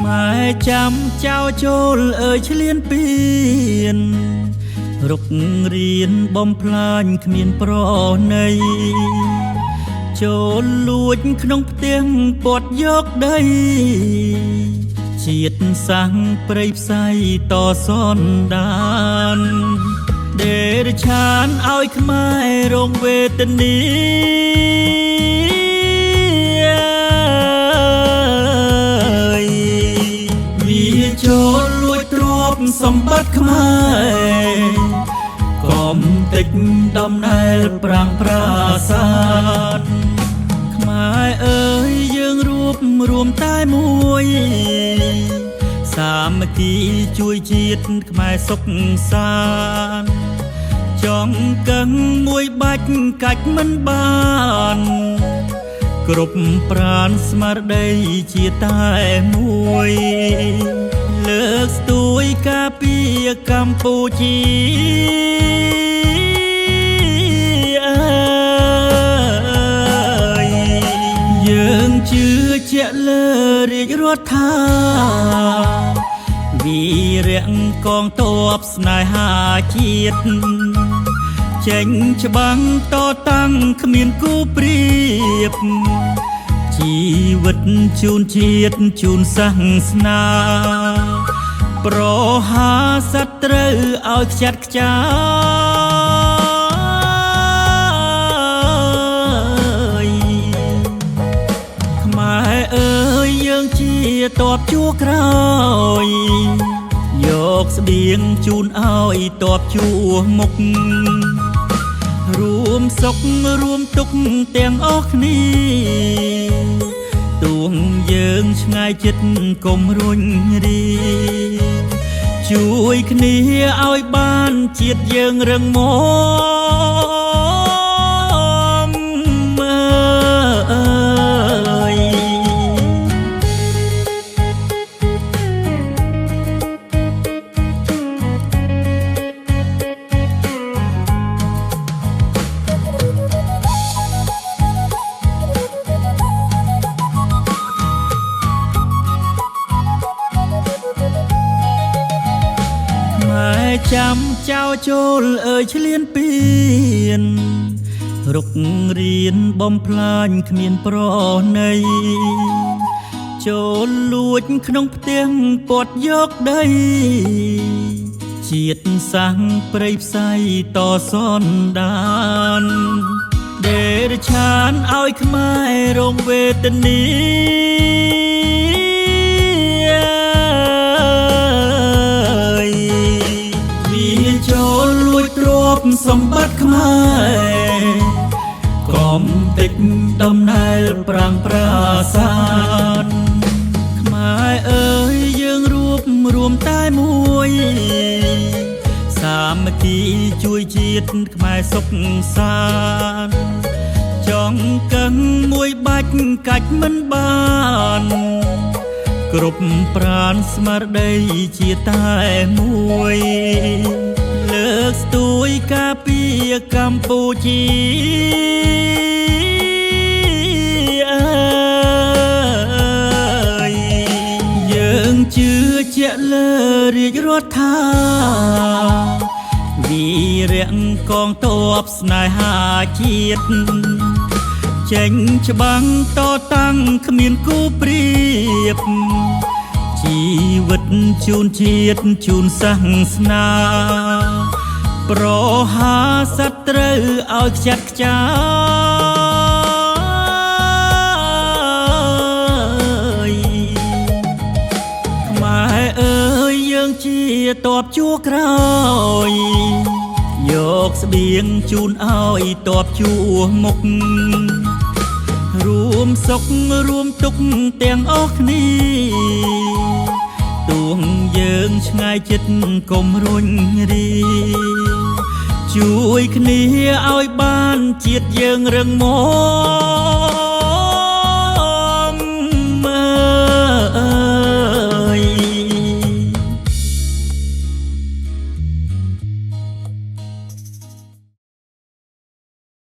ខ្មែរចាំចៅចូលអើយឆ្លៀនពៀនរុករៀនបំផ្លាញគ្មានប្រណីចូលលួចក្នុងផ្ទះពាត់យកដីជាតិសាំងព្រៃផ្សៃតសនដានដេរឆានឲ្យខ្មែររងវេទនាវាចូលលួចទ្រព្យសម្បត្តិខ្មែរកុំតិចដំណែលប្រាំងប្រាសាទខ្មែរអើយយើងរួបរួមតែមួយសាមគ្គីជួយជាតិខ្មែរសុខសាន្តចង់កឹងមួយបាច់កាច់មិនបានគ្រប់ប្រានស្មារតីជាតែមួយលើកស្ទួយការពារកម្ពុជាយើងជឿជាក់លើរាជរដ្ឋាវីរៈកងទ័ពស្នេហាជាតិចេញច្បាំងតតាំងគ្មានគូប្រៀបជីវិតជូនជាតិជូនសាសនាប្រហាសត្រូវឲ្យខ្ចាត់ខ្ចាយខ្មែរអើយយើងជាតបជួរក្រោយយកស្បៀងជូនឲ្យតបជួរមុខរួមសុខរួមទុក្ខទាំងអស់គ្នាទួងយើងឆ្ងាយចិត្តកុំរុញរីជួយគ្នាឲ្យបានជាតិយើងរឹងមាំចាំចៅចូលអើយឆ្លៀនពៀនរុករៀនបំផ្លាញគ្មានប្រណីចូលលួចក្នុងផ្ទះពាត់យកដីជាតិសាំងព្រៃផ្សៃតសនដានដេរឆានឲ្យខ្មែររងវេទនាចូលលួចទ្រព្យសម្បត្តិខ្មែរកុំតិចដំណែលប្រាំងប្រាសាទខ្មែរអើយយើងរួបរួមតែមួយសាមគ្គីជួយជាតិខ្មែរសុខសាន្តចង់កឹងមួយបាច់កាច់មិនបានគ្រប់ប្រានស្មារតីជាតែមួយលើកស្ទួយការពារកម្ពុជាយើងជឿជាក់លើរាជរដ្ឋាវីរៈកងទ័ពស្នេហាជាតិចេញច្បាំងតតាំងគ្មានគូប្រៀបជីវិតជូនជាតិជូនសាសនាប្រហាសត្រូវឲ្យខ្ចាត់ខ្ចាយខ្មែរអើយយើងជាតបជួរក្រោយយកស្បៀងជូនឲ្យតបជួរមុខរួមសុខរួមទុក្ខទាំងអស់គ្នាទួងយើងឆ្ងាយចិត្តកុំរុញរីជួយគ្នាឲ្យបានជាតិយើងរឹងមាំ